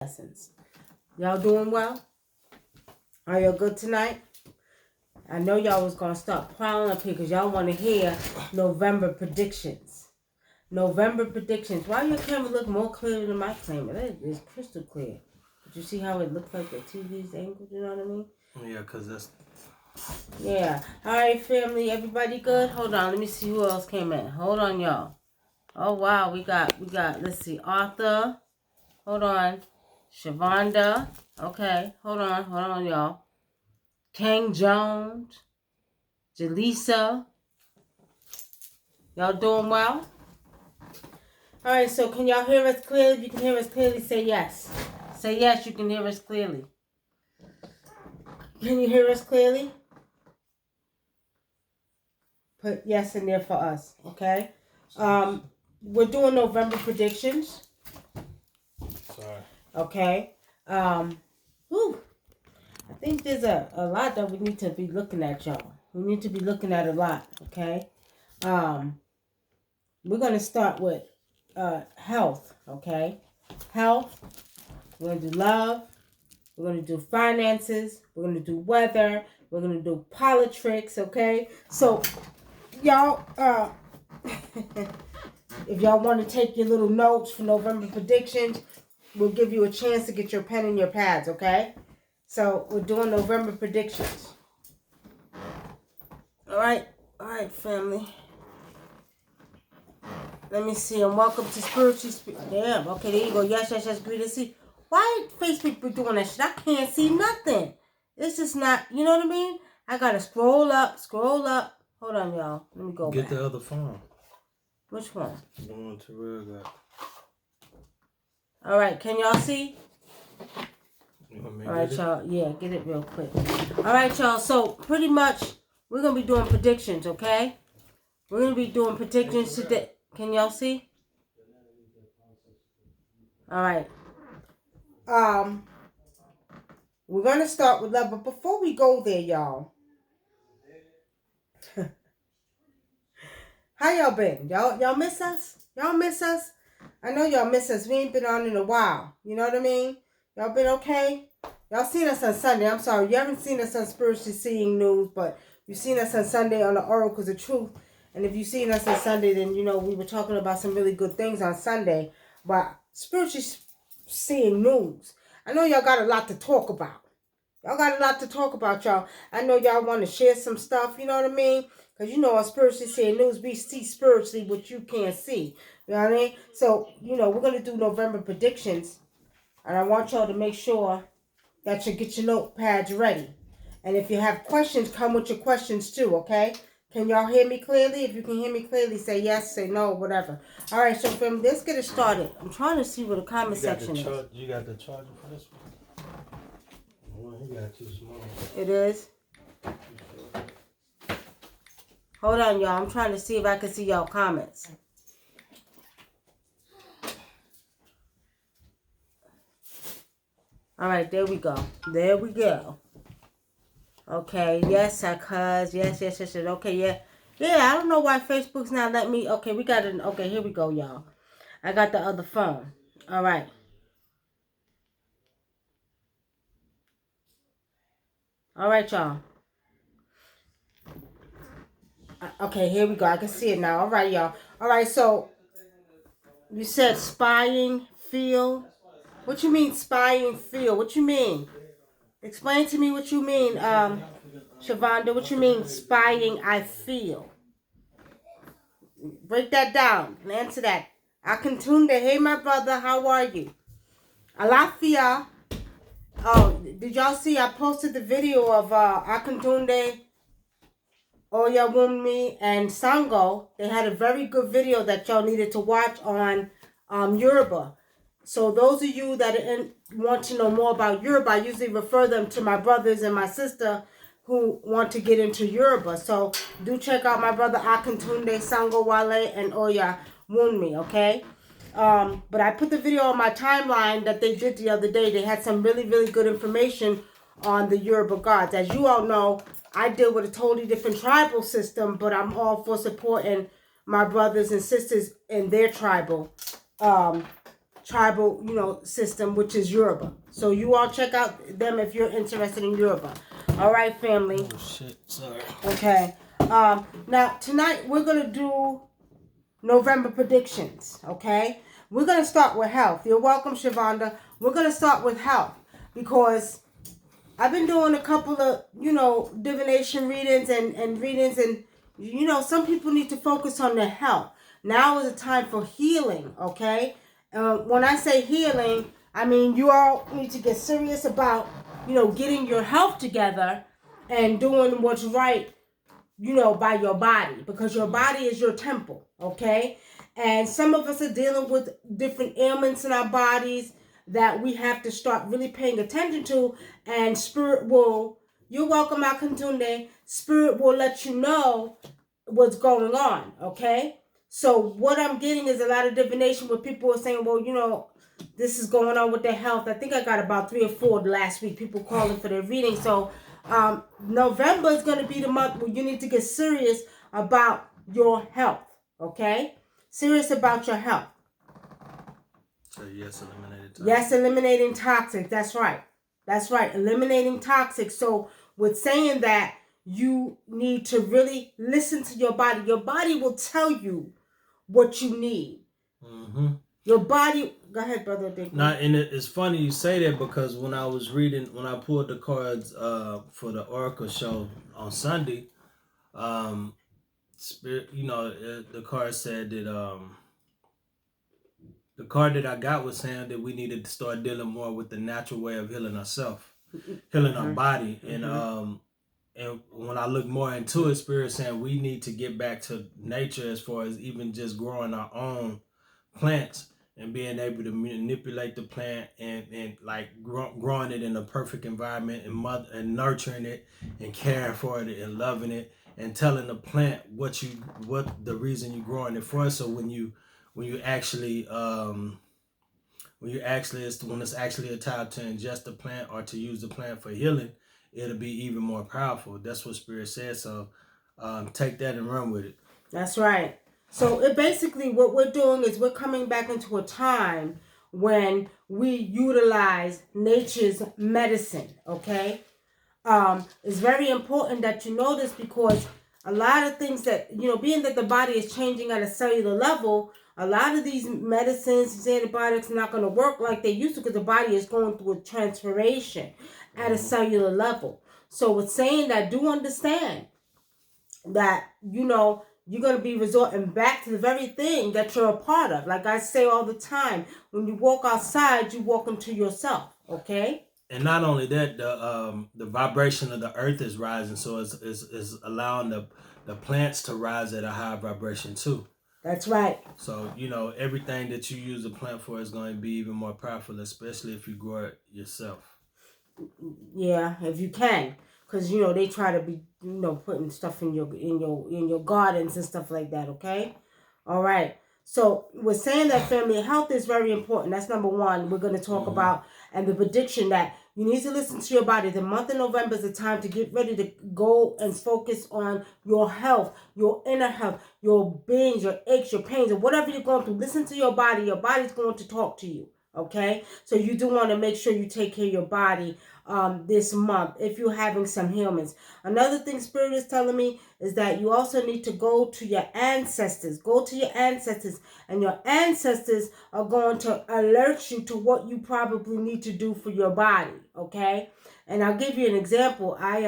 Lessons. Y'all doing well? Are y'all good tonight? I know y'all was going to start prowling up here because y'all want to hear November predictions. November predictions. Why your camera look more clear than my camera? That is crystal clear. Did you see how it looks like the TV's angled? You know what I mean? Yeah, because that's... Yeah. All right, family. Everybody good? Hold on. Let me see who else came in. Hold on, y'all. Oh, wow. We got, let's see, Arthur. Hold on. Shavonda. Okay. Hold on, y'all. King Jones. Jaleesa. Y'all doing well? All right, so can y'all hear us clearly? If you can hear us clearly, say yes. Say yes, you can hear us clearly. Can you hear us clearly? Put yes in there for us, okay? We're doing November predictions. Sorry. Okay. I think there's a lot that we need to be looking at, y'all. We need to be looking at a lot, okay? We're going to start with health, okay? Health. We're going to do love. We're going to do finances. We're going to do weather. We're going to do politics, okay? So, y'all, if y'all want to take your little notes for November predictions, we'll give you a chance to get your pen and your pads, okay? So, we're doing November predictions. All right, family. Let me see. And welcome to Spiritual Damn. Okay, there you go. Yes. Greet and see. Why Facebook be doing that shit? I can't see nothing. It's just not. You know what I mean? I gotta scroll up. Hold on, y'all. Let me go Get back. the other phone. Which one? The one Terrell got. All right. Can y'all see? You want me to All right, get y'all. Yeah, get it real quick. All right, y'all. So pretty much, we're gonna be doing predictions. Okay? We're gonna be doing predictions today. Can y'all see? All right. We're gonna start with love, but before we go there, y'all, how y'all been? Y'all miss us? Y'all miss us? I know y'all miss us. We ain't been on in a while. You know what I mean? Y'all been okay? Y'all seen us on Sunday. I'm sorry, you haven't seen us on Spiritually Seeing News, but you've seen us on Sunday on the Oracles of Truth. And if you've seen us on Sunday, then you know we were talking about some really good things on Sunday. But Spiritually Seeing News, I know y'all got a lot to talk about. Y'all got a lot to talk about, y'all. I know y'all want to share some stuff, you know what I mean? Because, you know, on Spiritually Seeing News, we see spiritually what you can't see. You know what I mean? So, you know, we're going to do November predictions. And I want y'all to make sure that you get your notepads ready. And if you have questions, come with your questions too, okay? Can y'all hear me clearly? If you can hear me clearly, say yes, say no, whatever. All right, so family, let's get it started. I'm trying to see where the comment section is. You got the charger for this one? He got too small. It is? Hold on, y'all. I'm trying to see if I can see y'all comments. All right, there we go. There we go. Okay, yes, cuz. Yes. Okay, yeah. Yeah, I don't know why Facebook's not letting me. Okay, we got it. Okay, here we go, y'all. I got the other phone. All right. All right, y'all. Okay, here we go. I can see it now. All right, y'all. All right, so you said spying field. What you mean spying field? What you mean? Explain to me what you mean, Shavonda. What you mean spying I feel? Break that down and answer that. Akintunde, hey my brother, how are you? Alafia. Oh, did y'all see I posted the video of Akintunde, Oyawumi, and Sango. They had a very good video that y'all needed to watch on Yoruba. So those of you that want to know more about Yoruba, I usually refer them to my brothers and my sister who want to get into Yoruba. So do check out my brother Akintunde, Sango Wale, and Oya Wunmi, okay? But I put the video on my timeline that they did the other day. They had some really, really good information on the Yoruba gods. As you all know, I deal with a totally different tribal system, but I'm all for supporting my brothers and sisters in their tribal tribal, system, which is Yoruba. So you all check out them if you're interested in Yoruba. All right, family. Oh shit, sorry. Okay. Now tonight we're gonna do November predictions. Okay. We're gonna start with health. You're welcome, Shavonda. We're gonna start with health because I've been doing a couple of, divination readings and readings, and some people need to focus on their health. Now is a time for healing, okay? When I say healing, I mean you all need to get serious about, getting your health together and doing what's right, by your body, because your body is your temple, okay? And some of us are dealing with different ailments in our bodies that we have to start really paying attention to, and spirit will, you're welcome, Akantunde, spirit will let you know what's going on, okay? So what I'm getting is a lot of divination where people are saying, well, this is going on with their health. I think I got about 3 or 4 last week, people calling for their reading. So November is going to be the month where you need to get serious about your health, okay? Serious about your health. So yes, eliminating toxic. Yes, eliminating toxic. That's right. That's right. Eliminating toxic. So with saying that, you need to really listen to your body. Your body will tell you what you need. Mm-hmm. Your body. Go ahead, brother. Now, and it's funny you say that because when I was reading, when I pulled the cards for the Oracle show on Sunday, spirit, the card said that the card that I got was saying that we needed to start dealing more with the natural way of healing ourselves, healing our body, and when I look more into it, spirit saying we need to get back to nature as far as even just growing our own plants and being able to manipulate the plant and like growing it in a perfect environment and nurturing it and caring for it and loving it and telling the plant what the reason you're growing it for. So when it's actually a time to ingest the plant or to use the plant for healing, it'll be even more powerful. That's what spirit says. So take that and run with it. That's right. So it basically, what we're doing is we're coming back into a time when we utilize nature's medicine, okay? It's very important that you know this because a lot of things that, being that the body is changing at a cellular level, a lot of these medicines, these antibiotics are not going to work like they used to because the body is going through a transformation at a cellular level. So with saying that, do understand that, you're going to be resorting back to the very thing that you're a part of. Like I say all the time, when you walk outside, you walk into yourself, okay? And not only that, the vibration of the earth is rising, so it's allowing the plants to rise at a high vibration too. That's right. So, everything that you use a plant for is going to be even more powerful, especially if you grow it yourself. Yeah, if you can. Because, they try to be, putting stuff in your gardens and stuff like that, okay? All right. So we're saying that family health is very important. That's number one we're going to talk about. And the prediction that you need to listen to your body. The month of November is the time to get ready to go and focus on your health, your inner health, your pains, your aches, your pains, and whatever you're going through. Listen to your body. Your body's going to talk to you, okay? So you do want to make sure you take care of your body this month if you're having some ailments. Another thing Spirit is telling me is that you also need to go to your ancestors. Go to your ancestors, and your ancestors are going to alert you to what you probably need to do for your body, okay? And I'll give you an example. I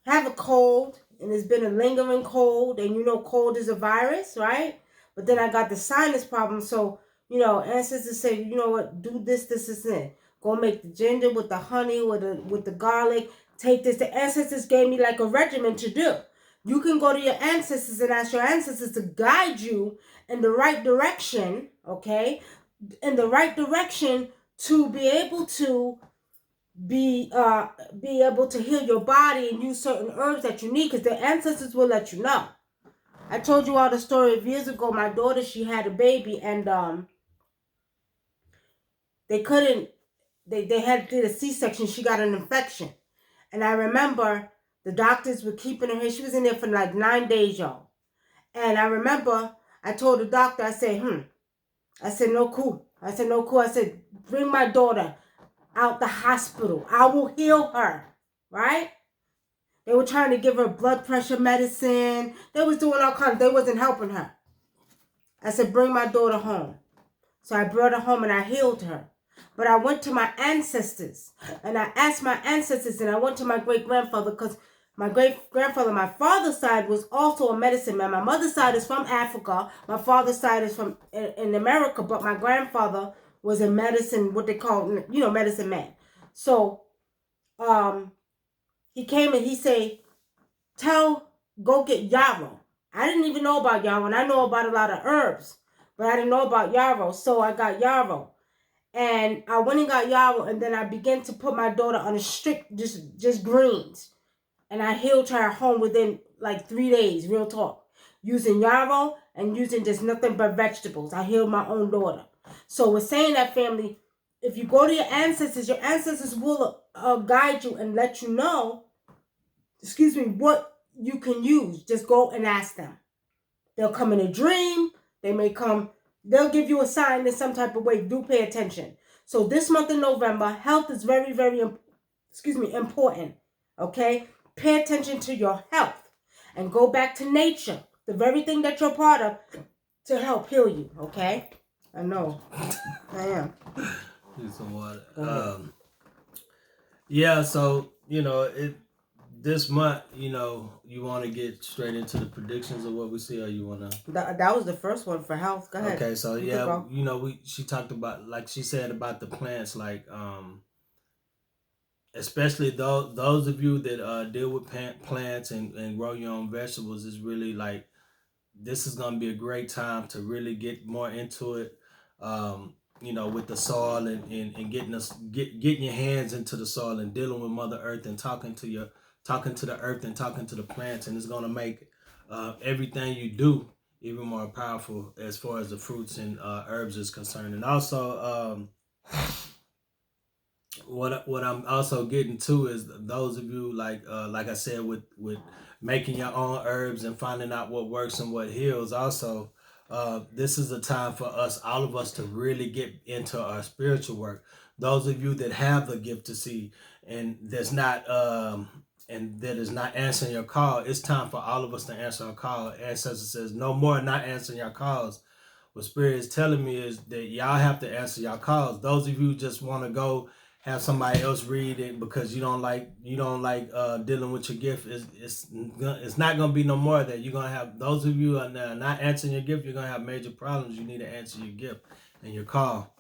have a cold, and it's been a lingering cold, and cold is a virus, right? But then I got the sinus problem, so ancestors say, you know what, do this, and go make the ginger with the honey, with the garlic. Take this. The ancestors gave me like a regimen to do. You can go to your ancestors and ask your ancestors to guide you in the right direction, okay? In the right direction to be able to be able to heal your body and use certain herbs that you need, because the ancestors will let you know. I told you all the story of years ago. My daughter, she had a baby, and they couldn't. They had to do a C-section. She got an infection. And I remember the doctors were keeping her here. She was in there for like 9 days, y'all. And I remember I told the doctor, I said, I said, no, cool. I said, no, cool. I said, bring my daughter out the hospital. I will heal her. Right? They were trying to give her blood pressure medicine. They was doing all kinds. They wasn't helping her. I said, bring my daughter home. So I brought her home and I healed her. But I went to my ancestors and I asked my ancestors, and I went to my great-grandfather, because my great-grandfather, my father's side, was also a medicine man. My mother's side is from Africa. My father's side is from in America, but my grandfather was a medicine, what they call, medicine man. So he came and he said, go get yarrow. I didn't even know about yarrow, and I know about a lot of herbs, but I didn't know about yarrow. So I got yarrow. And I went and got yarrow, and then I began to put my daughter on a strict, just greens. And I healed her at home within like 3 days, real talk. Using yarrow and using just nothing but vegetables. I healed my own daughter. So we're saying that, family, if you go to your ancestors will guide you and let you know, what you can use. Just go and ask them. They'll come in a dream. They may come. They'll give you a sign in some type of way. Do pay attention. So this month in November, health is very, very, important. Okay? Pay attention to your health and go back to nature, the very thing that you're part of, to help heal you. Okay? I know. I am. Need some water. Yeah, so, this month, you want to get straight into the predictions of what we see, or you want to? That was the first one for health. Go ahead. Okay, so she talked about, like she said, about the plants, like especially those of you that deal with plants and grow your own vegetables, is really like, this is gonna be a great time to really get more into it. With the soil and getting your hands into the soil and dealing with Mother Earth and talking to the earth and talking to the plants, and it's gonna make everything you do even more powerful as far as the fruits and herbs is concerned. And also, what I'm also getting to is those of you, like I said, with making your own herbs and finding out what works and what heals. Also, this is a time for all of us, to really get into our spiritual work. Those of you that have the gift to see, and that's not and that is not answering your call, it's time for all of us to answer our call. Ancestor says, no more not answering your calls. What Spirit is telling me is that y'all have to answer your calls. Those of you just want to go have somebody else read it because you don't like dealing with your gift, it's not gonna be no more of that. You're gonna have, those of you are not answering your gift, you're gonna have major problems. You need to answer your gift and your call.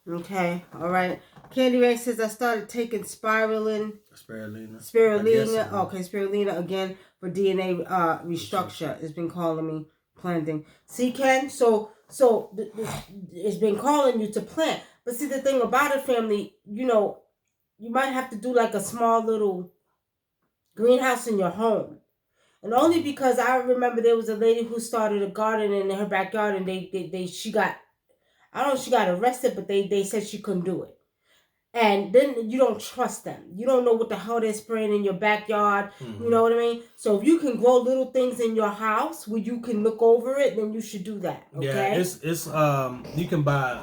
Okay, all right. Candy Rain says, I started taking spirulina. Okay, spirulina again for DNA restructure. It's been calling me planting. See, Ken? So it's been calling you to plant. But see, the thing about it, family, you might have to do like a small little greenhouse in your home. And only because I remember there was a lady who started a garden in her backyard, and she got arrested, but they said she couldn't do it. And then you don't trust them. You don't know what the hell they're spraying in your backyard. Mm-hmm. You know what I mean? So if you can grow little things in your house where you can look over it, then you should do that. Okay? Yeah, it's you can buy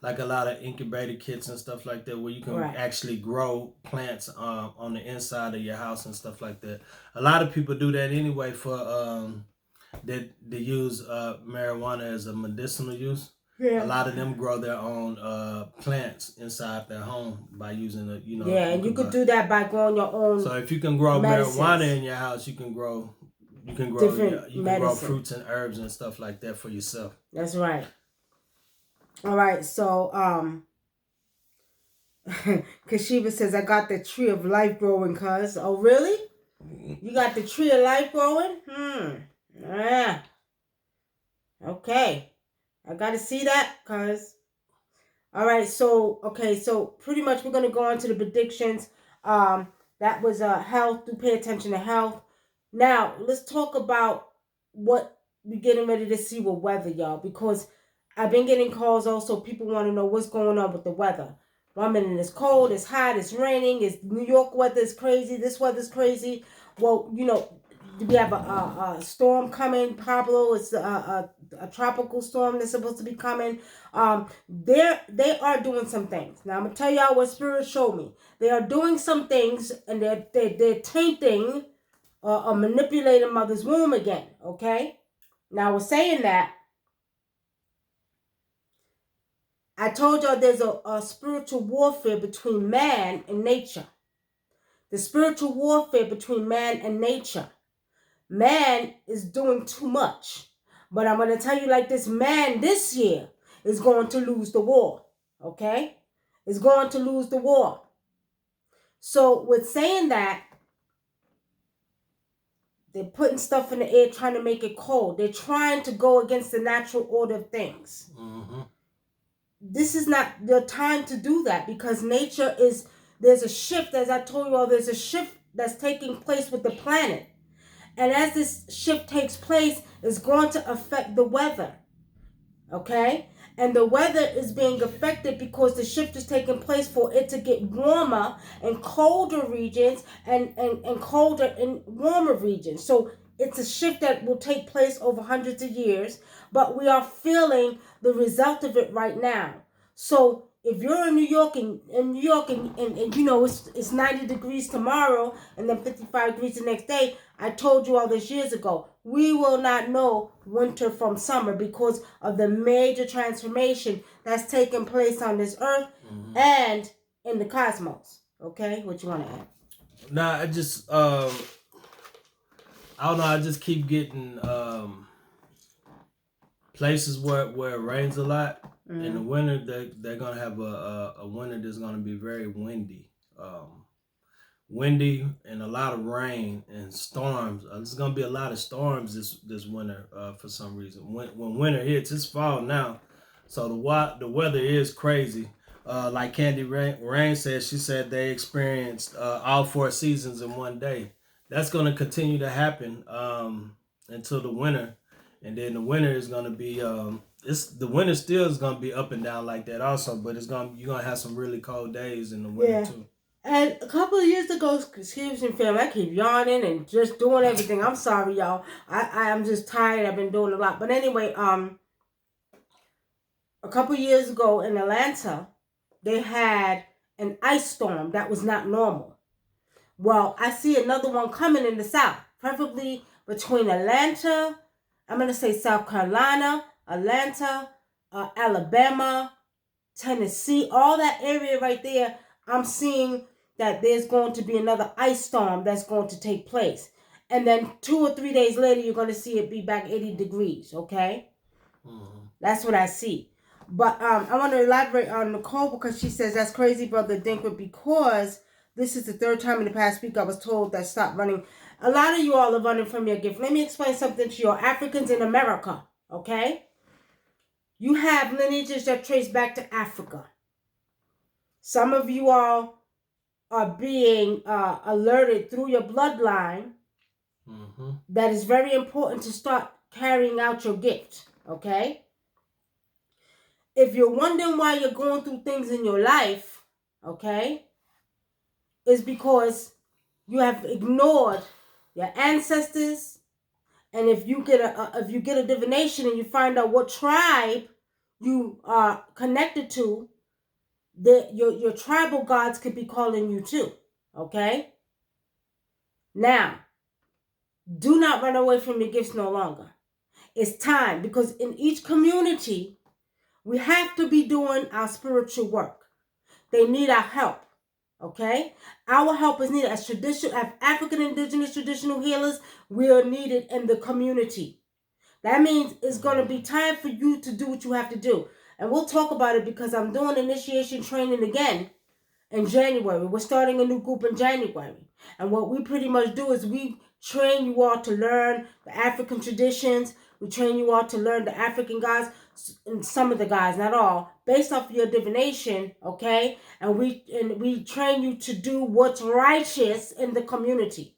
like a lot of incubator kits and stuff like that, where you can actually grow plants on the inside of your house and stuff like that. A lot of people do that anyway for they use marijuana as a medicinal use. Yeah. A lot of them grow their own plants inside their home by using a Yeah, and you could do that by growing your own. So if you can grow marijuana in your house, you can grow grow fruits and herbs and stuff like that for yourself. That's right. All right, so Kashiva says, I got the tree of life growing, cuz. Oh, really? You got the tree of life growing? Yeah. Okay. I got to see that, cuz. All right, so pretty much we're going to go on to the predictions. That was health. Do pay attention to health. Now, let's talk about what we're getting ready to see with weather, y'all, because I've been getting calls also. People want to know what's going on with the weather. One minute it's cold, it's hot, it's raining, it's New York weather is crazy, this weather's crazy. Well, we have a storm coming. Pablo, it's a tropical storm that's supposed to be coming. They are doing some things. Now I'm gonna tell y'all what Spirit showed me. They are doing some things, and they're tainting or manipulating mother's womb again. Okay. Now we're saying that. I told y'all there's a spiritual warfare between man and nature. The spiritual warfare between man and nature. Man is doing too much. But I'm going to tell you like this, man this year is going to lose the war. Okay? Is going to lose the war. So with saying that, they're putting stuff in the air trying to make it cold. They're trying to go against the natural order of things. Mm-hmm. This is not the time to do that because nature is, there's a shift, as I told you all, there's a shift that's taking place with the planet. And as this shift takes place, it's going to affect the weather. Okay? And the weather is being affected because the shift is taking place for it to get warmer in colder regions and colder in warmer regions. So it's a shift that will take place over hundreds of years, but we are feeling the result of it right now. So if you're in New York and you know it's 90 degrees tomorrow and then 55 degrees the next day, I told you all this years ago, we will not know winter from summer because of the major transformation that's taking place on this earth and in the cosmos. Okay, what you want to add? Nah, I just I don't know. I just keep getting places where it rains a lot. In the winter, they're gonna have a winter that's gonna be very windy. Windy and a lot of rain and storms. There's gonna be a lot of storms this winter for some reason. When winter hits, it's fall now, so the weather is crazy. Like Candy Rain said, she said they experienced all 4 seasons in one day. That's gonna continue to happen until the winter, and then the winter is gonna be the winter still is gonna be up and down like that also, but you're gonna have some really cold days in the winter too. And a couple of years ago, excuse me, fam, I keep yawning and just doing everything. I'm sorry, y'all. I'm just tired. I've been doing a lot. But anyway, a couple of years ago in Atlanta, they had an ice storm that was not normal. Well, I see another one coming in the south, preferably between Atlanta, I'm going to say South Carolina, Atlanta, Alabama, Tennessee, all that area right there. I'm seeing that there's going to be another ice storm that's going to take place. And then 2 or 3 days later, you're going to see it be back 80 degrees, okay? Mm-hmm. That's what I see. But I want to elaborate on Nicole because she says, that's crazy, Brother Dinkler, because this is the 3rd time in the past week I was told that stop running. A lot of you all are running from your gift. Let me explain something to you. Africans in America, okay? You have lineages that trace back to Africa. Some of you all are being alerted through your bloodline that is very important to start carrying out your gift, okay? If you're wondering why you're going through things in your life, okay, it's because you have ignored your ancestors. And if you get a divination and you find out what tribe you are connected to, your tribal gods could be calling you too. Okay? Now, do not run away from your gifts no longer. It's time, because in each community, we have to be doing our spiritual work. They need our help. Okay? Our help is needed. As African indigenous traditional healers, we are needed in the community. That means it's going to be time for you to do what you have to do. And we'll talk about it because I'm doing initiation training again in January. We're starting a new group in January. And what we pretty much do is we train you all to learn the African traditions. We train you all to learn the African gods, and some of the gods, not all, based off of your divination, okay? And we train you to do what's righteous in the community.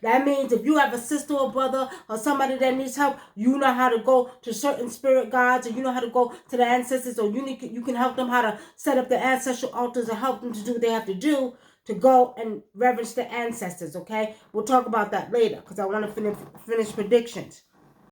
That means if you have a sister or brother or somebody that needs help, you know how to go to certain spirit gods, or you know how to go to the ancestors, or you can help them how to set up the ancestral altars and help them to do what they have to do to go and reverence the ancestors, okay? We'll talk about that later because I want to finish predictions.